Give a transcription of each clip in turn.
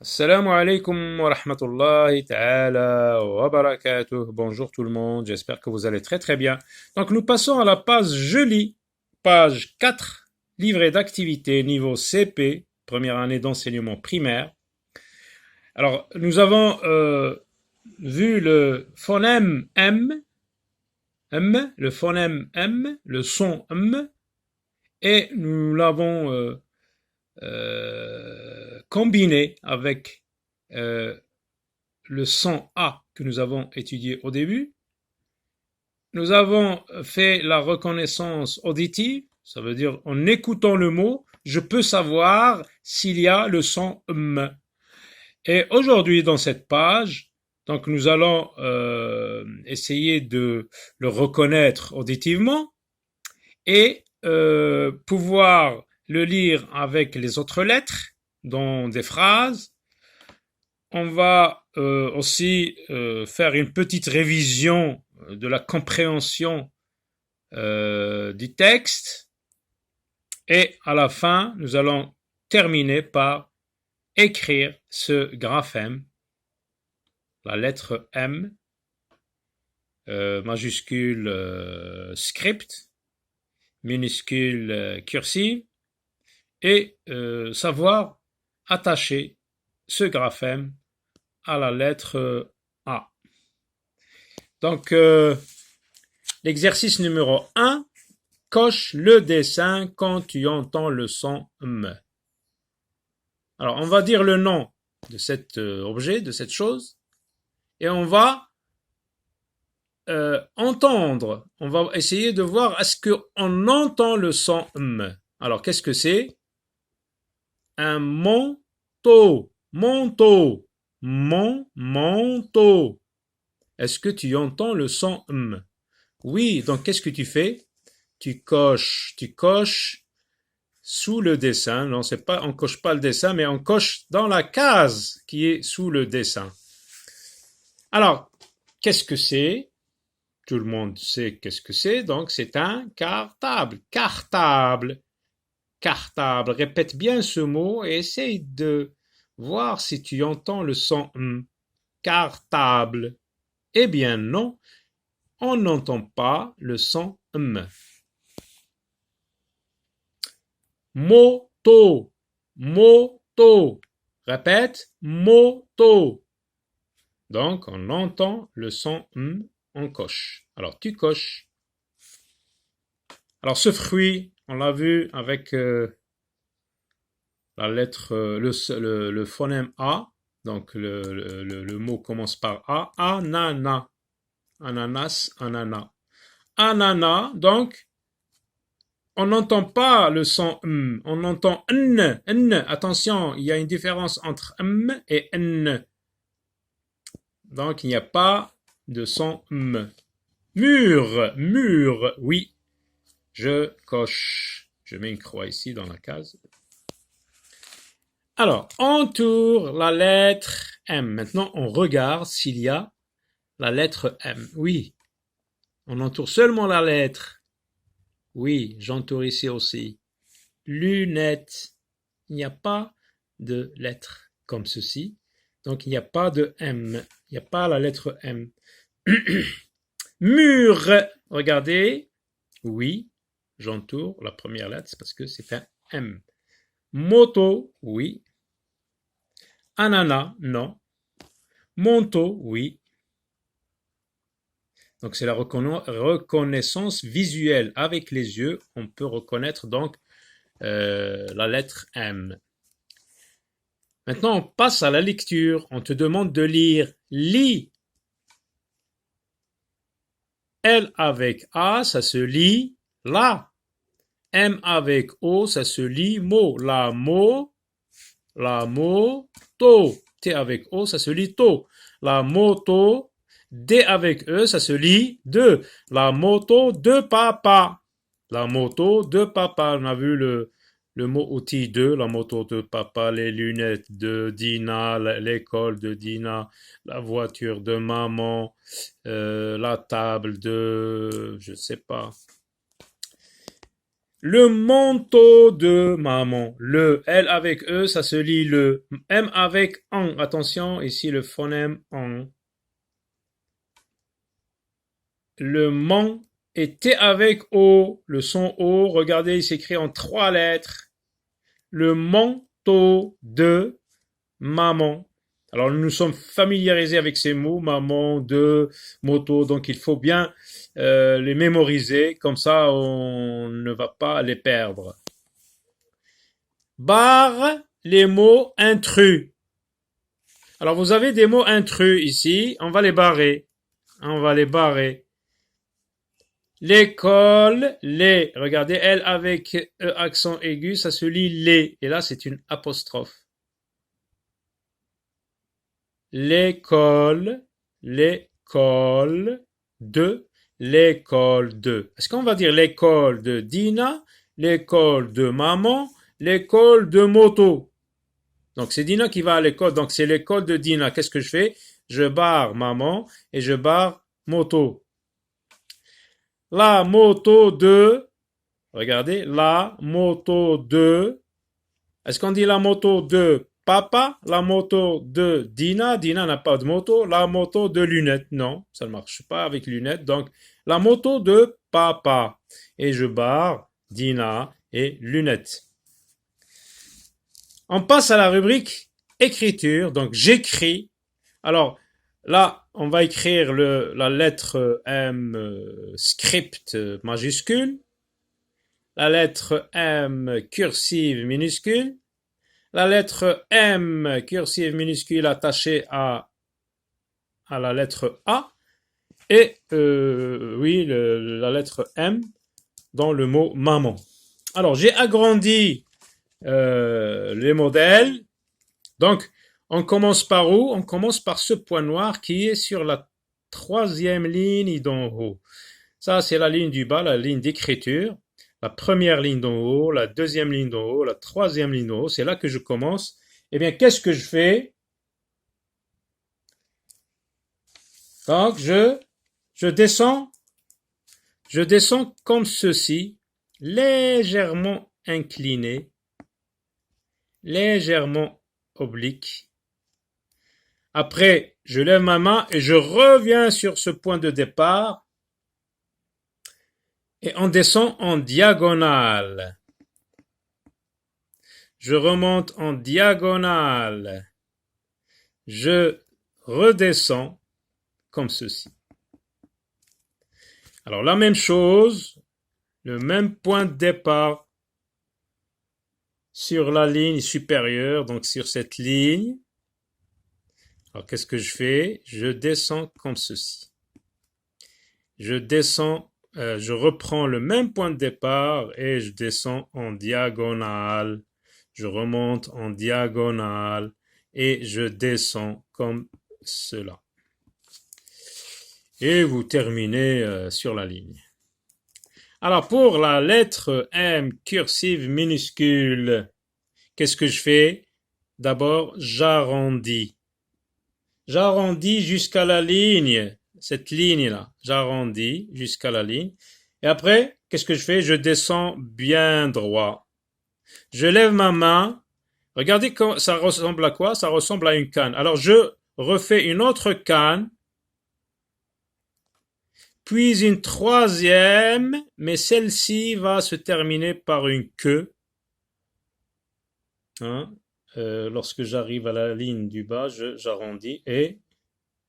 Assalamu alaikum wa rahmatullahi ta'ala wa barakatuh. Bonjour tout le monde, j'espère que vous allez très très bien. Donc nous passons à la page Je lis, page 4, livret d'activité niveau CP, première année d'enseignement primaire. Alors nous avons vu le phonème le phonème M, le son M, et nous l'avons combiné avec le son A que nous avons étudié au début. Nous avons fait la reconnaissance auditive, ça veut dire en écoutant le mot, je peux savoir s'il y a le son M. Et aujourd'hui, dans cette page, donc nous allons essayer de le reconnaître auditivement et pouvoir le lire avec les autres lettres dans des phrases. On va aussi faire une petite révision de la compréhension du texte et à la fin, nous allons terminer par écrire ce graphème, la lettre M, majuscule script, minuscule cursive, et savoir attacher ce graphème à la lettre A. Donc, l'exercice numéro 1, coche le dessin quand tu entends le son M. Alors, on va dire le nom de cet objet, de cette chose, et on va entendre, on va essayer de voir est-ce qu'on entend le son M. Alors, qu'est-ce que c'est? Un manteau, manteau, manteau. Est-ce que tu entends le son M? Oui, donc qu'est-ce que tu fais? Tu coches sous le dessin. Non, c'est pas, on coche pas le dessin, mais on coche dans la case qui est sous le dessin. Alors, qu'est-ce que c'est? Tout le monde sait qu'est-ce que c'est, donc c'est un cartable. Cartable. Cartable. Répète bien ce mot et essaye de voir si tu entends le son M. Cartable. Eh bien non, on n'entend pas le son M. Moto, moto. Répète, moto. Donc, on entend le son M, on coche. Alors, tu coches. Alors, ce fruit, on l'a vu avec la lettre, le phonème A. Donc, le mot commence par A. Ananas. Ananas, ananas. Ananas, donc, on n'entend pas le son M, on entend N, N. Attention, il y a une différence entre M et N. Donc, il n'y a pas de son M. Mur, mur, oui. Je coche. Je mets une croix ici dans la case. Alors, entoure la lettre M. Maintenant, on regarde s'il y a la lettre M. Oui. On entoure seulement la lettre. Oui, j'entoure ici aussi. Lunettes. Il n'y a pas de lettre comme ceci. Donc, il n'y a pas de M. Il n'y a pas la lettre M. Mur. Regardez. Oui, j'entoure la première lettre parce que c'est un M. Moto. Oui. Ananas. Non. Manteau. Oui. Donc, c'est la reconnaissance visuelle. Avec les yeux, on peut reconnaître donc la lettre M. Maintenant, on passe à la lecture. On te demande de lire. Lis. L avec A, ça se lit la. M avec O, ça se lit mot. La moto. T avec O, ça se lit to. La moto. D avec E, ça se lit de. La moto de papa. La moto de papa. On a vu le mot outil de, la moto de papa, les lunettes de Dina, l'école de Dina, la voiture de maman, la table de, je sais pas. Le manteau de maman. Le L avec E, ça se lit le M avec en. Attention, ici le phonème en. Le man et T avec O. Le son O, regardez, il s'écrit en 3 lettres. Le manteau de maman. Alors nous nous sommes familiarisés avec ces mots, maman, de, moto, donc il faut bien les mémoriser, comme ça on ne va pas les perdre. Barre les mots intrus. Alors vous avez des mots intrus ici, on va les barrer. On va les barrer. L'école, les, regardez, L avec E accent aigu, ça se lit les, et là c'est une apostrophe. L'école, l'école de, l'école de. Est-ce qu'on va dire l'école de Dina, l'école de maman, l'école de moto? Donc c'est Dina qui va à l'école, donc c'est l'école de Dina. Qu'est-ce que je fais? Je barre maman et je barre moto. La moto de, regardez, la moto de, est-ce qu'on dit la moto de papa, la moto de Dina? Dina n'a pas de moto. La moto de lunettes, non, ça ne marche pas avec lunettes. Donc, la moto de papa. Et je barre Dina et lunettes. On passe à la rubrique écriture. Donc, j'écris. Alors, là, on va écrire la lettre M script majuscule, la lettre M cursive minuscule, la lettre M cursive minuscule attachée à la lettre A et oui, la lettre M dans le mot maman. Alors, j'ai agrandi les modèles. Donc, on commence par où? On commence par ce point noir qui est sur la 3e ligne d'en haut. Ça, c'est la ligne du bas, la ligne d'écriture. La première ligne d'en haut, la 2e ligne d'en haut, la 3e ligne d'en haut. C'est là que je commence. Eh bien, qu'est-ce que je fais? Donc, je descends comme ceci, légèrement incliné, légèrement oblique. Après, je lève ma main et je reviens sur ce point de départ et on descend en diagonale. Je remonte en diagonale. Je redescends comme ceci. Alors la même chose, le même point de départ sur la ligne supérieure, donc sur cette ligne. Alors qu'est-ce que je fais? Je descends comme ceci. Je descends, je reprends le même point de départ et je descends en diagonale. Je remonte en diagonale et je descends comme cela. Et vous terminez sur la ligne. Alors pour la lettre M cursive minuscule, qu'est-ce que je fais? D'abord, j'arrondis. J'arrondis jusqu'à la ligne, cette ligne-là. J'arrondis jusqu'à la ligne. Et après, qu'est-ce que je fais? Je descends bien droit. Je lève ma main. Regardez, ça ressemble à quoi? Ça ressemble à une canne. Alors, je refais une autre canne. Puis une 3e, mais celle-ci va se terminer par une queue. Lorsque j'arrive à la ligne du bas, j'arrondis et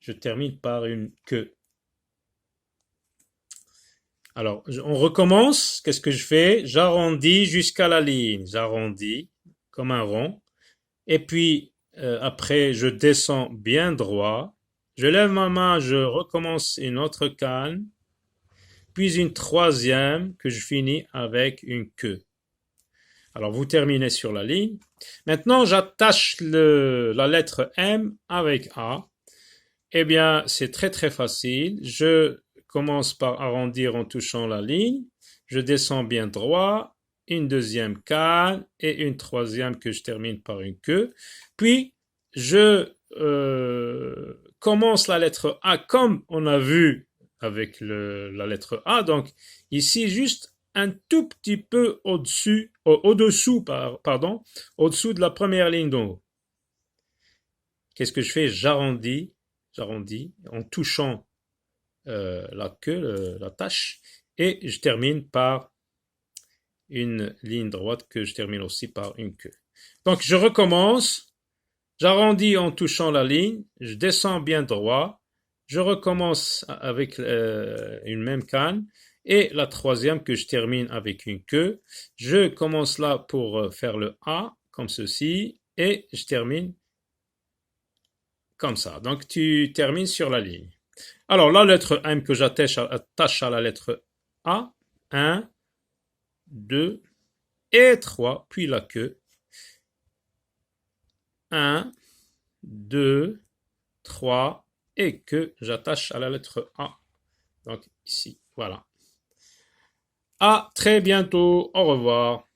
je termine par une queue. Alors, on recommence. Qu'est-ce que je fais? J'arrondis jusqu'à la ligne. J'arrondis comme un rond. Et puis, après, je descends bien droit. Je lève ma main, je recommence une autre canne. Puis une 3e que je finis avec une queue. Alors, vous terminez sur la ligne. Maintenant, j'attache la lettre M avec A. Eh bien, c'est très très facile. Je commence par arrondir en touchant la ligne. Je descends bien droit. Une 2e canne et une 3e que je termine par une queue. Puis, je commence la lettre A comme on a vu avec la lettre A. Donc, ici, juste un tout petit peu au-dessous de la première ligne d'en haut. Qu'est-ce que je fais? J'arrondis en touchant la queue, la tâche, et je termine par une ligne droite que je termine aussi par une queue. Donc je recommence, j'arrondis en touchant la ligne, je descends bien droit, je recommence avec une même canne, et la troisième que je termine avec une queue. Je commence là pour faire le A, comme ceci, et je termine comme ça. Donc tu termines sur la ligne. Alors la lettre M que j'attache à la lettre A, 1, 2 et 3, puis la queue. 1, 2, 3 et que j'attache à la lettre A. Donc ici, voilà. À très bientôt, au revoir.